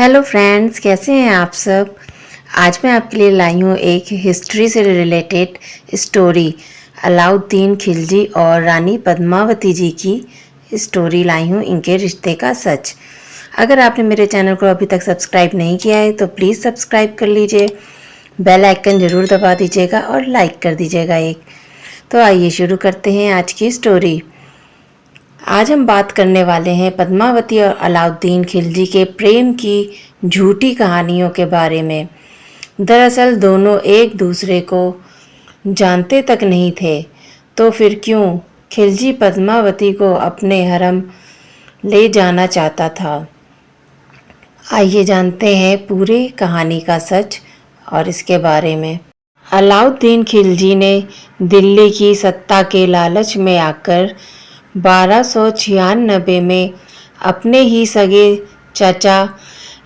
Hello friends, कैसे हैं आप सब। आज मैं आपके लिए लाई हूँ एक हिस्ट्री से रिलेटेड स्टोरी। अलाउद्दीन खिलजी और रानी पद्मावती जी की स्टोरी लाई हूँ, इनके रिश्ते का सच। अगर आपने मेरे चैनल को अभी तक सब्सक्राइब नहीं किया है तो प्लीज़ सब्सक्राइब कर लीजिए, बेल आइकन ज़रूर दबा दीजिएगा और लाइक कर दीजिएगा एक। तो आइए शुरू करते हैं आज की स्टोरी। आज हम बात करने वाले हैं पद्मावती और अलाउद्दीन खिलजी के प्रेम की झूठी कहानियों के बारे में। दरअसल दोनों एक दूसरे को जानते तक नहीं थे, तो फिर क्यों खिलजी पद्मावती को अपने हरम ले जाना चाहता था। आइए जानते हैं पूरे कहानी का सच और इसके बारे में। अलाउद्दीन खिलजी ने दिल्ली की सत्ता के लालच में आकर 1296 में अपने ही सगे चाचा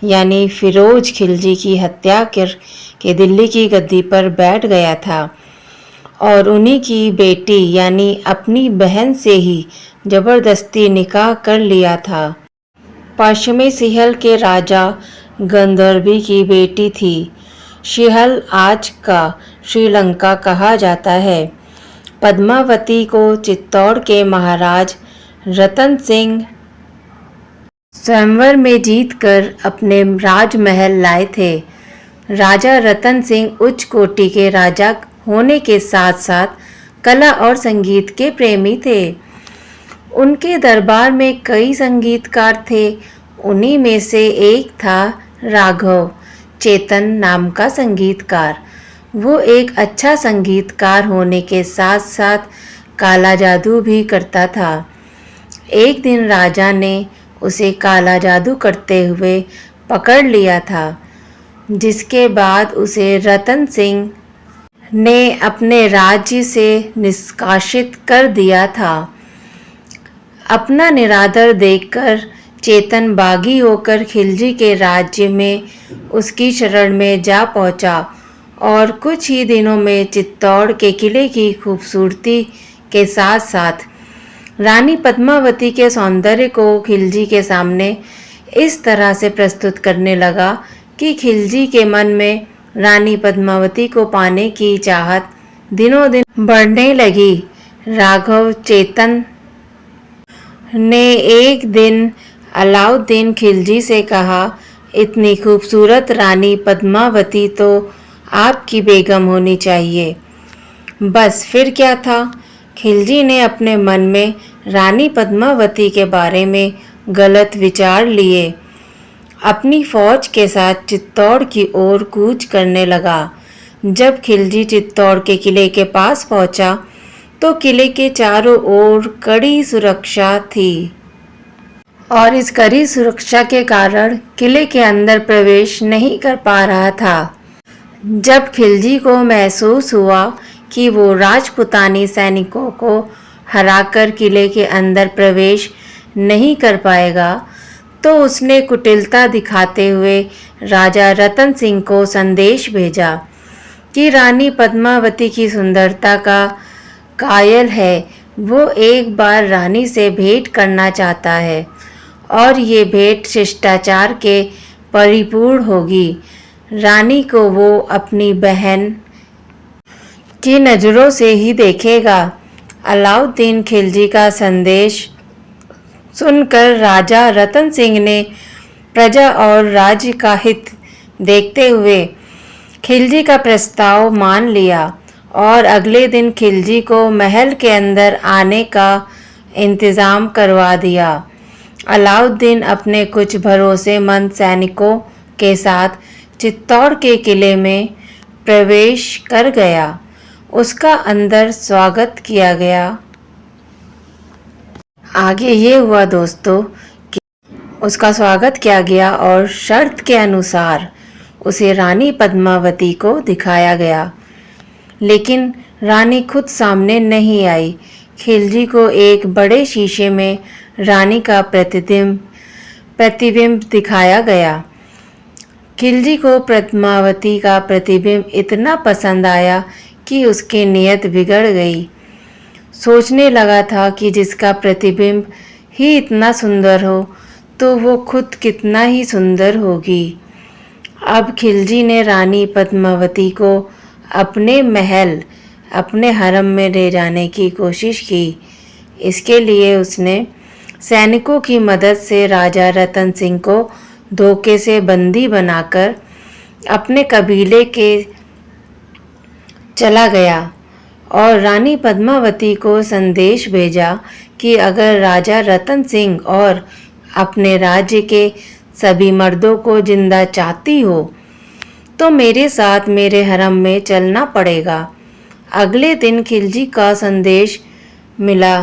यानी फिरोज खिलजी की हत्या कर के दिल्ली की गद्दी पर बैठ गया था और उन्हीं की बेटी यानी अपनी बहन से ही जबरदस्ती निकाह कर लिया था। पश्चिमी सिहल के राजा गंधर्वी की बेटी थी। सिहल आज का श्रीलंका कहा जाता है। पद्मावती को चित्तौड़ के महाराज रतन सिंह स्वयंवर में जीतकर अपने राजमहल लाए थे। राजा रतन सिंह उच्च कोटि के राजा होने के साथ साथ कला और संगीत के प्रेमी थे। उनके दरबार में कई संगीतकार थे। उन्हीं में से एक था राघव चेतन नाम का संगीतकार। वो एक अच्छा संगीतकार होने के साथ साथ काला जादू भी करता था। एक दिन राजा ने उसे काला जादू करते हुए पकड़ लिया था, जिसके बाद उसे रतन सिंह ने अपने राज्य से निष्कासित कर दिया था। अपना निरादर देखकर चेतन बागी होकर खिलजी के राज्य में उसकी शरण में जा पहुंचा और कुछ ही दिनों में चित्तौड़ के किले की खूबसूरती के साथ साथ रानी पद्मावती के सौंदर्य को खिलजी के सामने इस तरह से प्रस्तुत करने लगा कि खिलजी के मन में रानी पद्मावती को पाने की चाहत दिनों दिन बढ़ने लगी। राघव चेतन ने एक दिन अलाउद्दीन खिलजी से कहा, इतनी खूबसूरत रानी पद्मावती तो आपकी बेगम होनी चाहिए। बस फिर क्या था, खिलजी ने अपने मन में रानी पद्मावती के बारे में गलत विचार लिए। अपनी फौज के साथ चित्तौड़ की ओर कूच करने लगा। जब खिलजी चित्तौड़ के किले के पास पहुंचा तो किले के चारों ओर कड़ी सुरक्षा थी और इस कड़ी सुरक्षा के कारण किले के अंदर प्रवेश नहीं कर पा रहा था। जब खिलजी को महसूस हुआ कि वो राजपुतानी सैनिकों को हराकर किले के अंदर प्रवेश नहीं कर पाएगा, तो उसने कुटिलता दिखाते हुए राजा रतन सिंह को संदेश भेजा कि रानी पद्मावती की सुंदरता का कायल है। वो एक बार रानी से भेंट करना चाहता है और ये भेंट शिष्टाचार के परिपूर्ण होगी। रानी को वो अपनी बहन की नज़रों से ही देखेगा। अलाउद्दीन खिलजी का संदेश सुनकर राजा रतन सिंह ने प्रजा और राज्य का हित देखते हुए खिलजी का प्रस्ताव मान लिया और अगले दिन खिलजी को महल के अंदर आने का इंतज़ाम करवा दिया। अलाउद्दीन अपने कुछ भरोसेमंद सैनिकों के साथ चित्तौड़ के किले में प्रवेश कर गया। उसका अंदर स्वागत किया गया। आगे ये हुआ दोस्तों कि उसका स्वागत किया गया और शर्त के अनुसार उसे रानी पद्मावती को दिखाया गया, लेकिन रानी खुद सामने नहीं आई। खिलजी को एक बड़े शीशे में रानी का प्रतिबिंब दिखाया गया। खिलजी को पद्मावती का प्रतिबिंब इतना पसंद आया कि उसकी नीयत बिगड़ गई। सोचने लगा था कि जिसका प्रतिबिंब ही इतना सुंदर हो तो वो खुद कितना ही सुंदर होगी। अब खिलजी ने रानी पद्मावती को अपने महल, अपने हरम में ले जाने की कोशिश की। इसके लिए उसने सैनिकों की मदद से राजा रतन सिंह को धोखे से बंदी बनाकर अपने कबीले के चला गया और रानी पद्मावती को संदेश भेजा कि अगर राजा रतन सिंह और अपने राज्य के सभी मर्दों को जिंदा चाहती हो तो मेरे साथ मेरे हरम में चलना पड़ेगा। अगले दिन खिलजी का संदेश मिला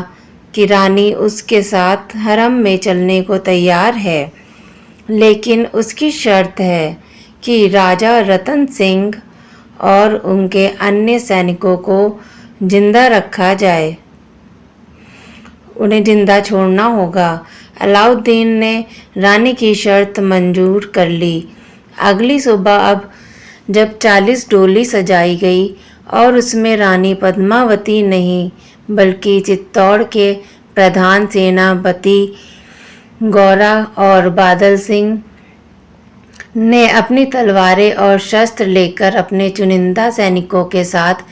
कि रानी उसके साथ हरम में चलने को तैयार है, लेकिन उसकी शर्त है कि राजा रतन सिंह और उनके अन्य सैनिकों को जिंदा रखा जाए, उन्हें जिंदा छोड़ना होगा। अलाउद्दीन ने रानी की शर्त मंजूर कर ली। अगली सुबह अब जब 40 डोली सजाई गई और उसमें रानी पद्मावती नहीं बल्कि चित्तौड़ के प्रधान सेनापति गौरा और बादल सिंह ने अपनी तलवारें और शस्त्र लेकर अपने चुनिंदा सैनिकों के साथ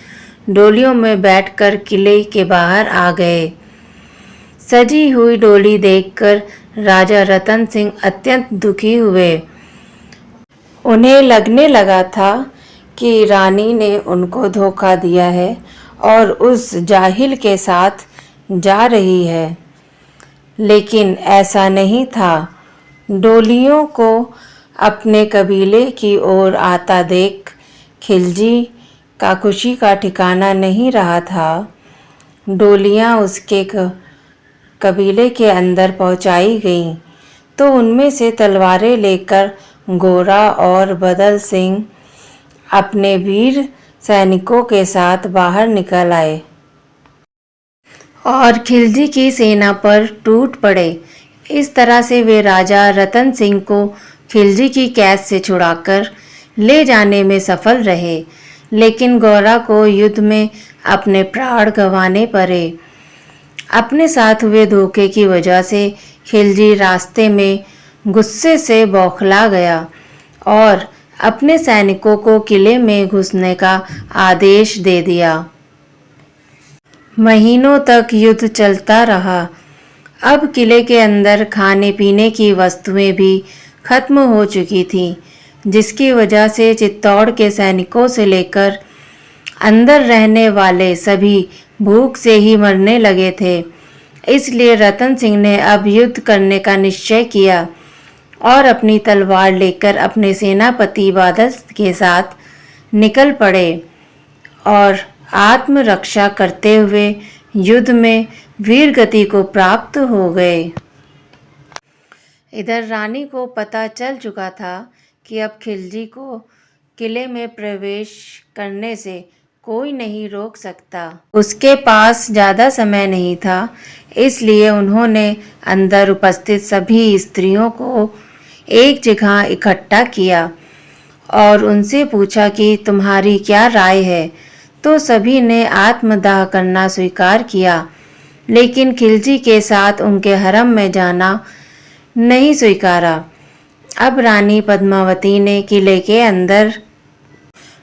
डोलियों में बैठकर किले के बाहर आ गए। सजी हुई डोली देखकर राजा रतन सिंह अत्यंत दुखी हुए। उन्हें लगने लगा था कि रानी ने उनको धोखा दिया है और उस जाहिल के साथ जा रही है, लेकिन ऐसा नहीं था। डोलियों को अपने कबीले की ओर आता देख खिलजी का खुशी का ठिकाना नहीं रहा था। डोलियां उसके कबीले के अंदर पहुंचाई गईं तो उनमें से तलवारें लेकर गोरा और बदल सिंह अपने वीर सैनिकों के साथ बाहर निकल आए और खिलजी की सेना पर टूट पड़े। इस तरह से वे राजा रतन सिंह को खिलजी की कैद से छुड़ाकर ले जाने में सफल रहे, लेकिन गौरा को युद्ध में अपने प्राण गंवाने पड़े। अपने साथ हुए धोखे की वजह से खिलजी रास्ते में गुस्से से बौखला गया और अपने सैनिकों को किले में घुसने का आदेश दे दिया। महीनों तक युद्ध चलता रहा। अब किले के अंदर खाने पीने की वस्तुएं भी खत्म हो चुकी थीं, जिसकी वजह से चित्तौड़ के सैनिकों से लेकर अंदर रहने वाले सभी भूख से ही मरने लगे थे। इसलिए रतन सिंह ने अब युद्ध करने का निश्चय किया और अपनी तलवार लेकर अपने सेनापति बादल के साथ निकल पड़े और आत्मरक्षा करते हुए युद्ध में वीर गति को प्राप्त हो गए। इधर रानी को पता चल चुका था कि अब खिलजी को किले में प्रवेश करने से कोई नहीं रोक सकता। उसके पास ज़्यादा समय नहीं था, इसलिए उन्होंने अंदर उपस्थित सभी स्त्रियों को एक जगह इकट्ठा किया और उनसे पूछा कि तुम्हारी क्या राय है। तो सभी ने आत्मदाह करना स्वीकार किया, लेकिन खिलजी के साथ उनके हरम में जाना नहीं स्वीकारा। अब रानी पद्मावती ने किले के अंदर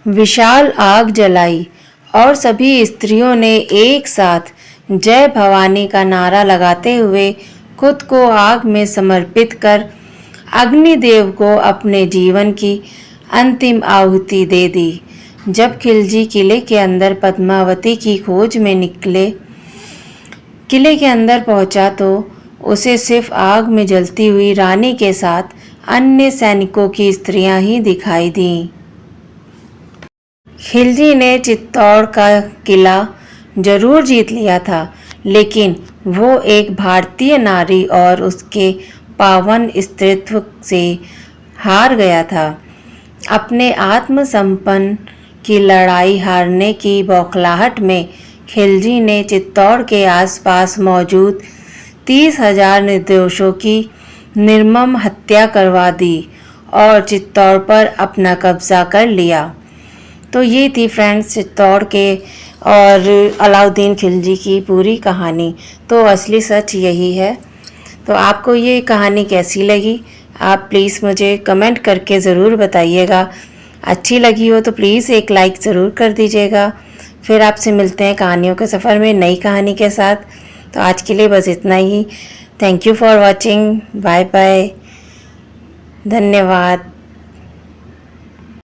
विशाल आग जलाई और सभी स्त्रियों ने एक साथ जय भवानी का नारा लगाते हुए खुद को आग में समर्पित कर अग्निदेव को अपने जीवन की अंतिम आहुति दे दी। जब खिलजी किले के अंदर पद्मावती की खोज में किले के अंदर पहुंचा तो उसे सिर्फ आग में जलती हुई रानी के साथ अन्य सैनिकों की स्त्रियां ही दिखाई दीं। खिलजी ने चित्तौड़ का किला जरूर जीत लिया था, लेकिन वो एक भारतीय नारी और उसके पावन स्त्रीत्व से हार गया था। अपने आत्मसम्पन्न की लड़ाई हारने की बौखलाहट में खिलजी ने चित्तौड़ के आसपास मौजूद 30,000 निर्दोषों की निर्मम हत्या करवा दी और चित्तौड़ पर अपना कब्जा कर लिया। तो ये थी फ्रेंड्स चित्तौड़ के और अलाउद्दीन खिलजी की पूरी कहानी। तो असली सच यही है। तो आपको ये कहानी कैसी लगी, आप प्लीज़ मुझे कमेंट करके ज़रूर बताइएगा। अच्छी लगी हो तो प्लीज़ एक लाइक ज़रूर कर दीजिएगा। फिर आपसे मिलते हैं कहानियों के सफ़र में नई कहानी के साथ। तो आज के लिए बस इतना ही। Thank you for watching. Bye bye. धन्यवाद।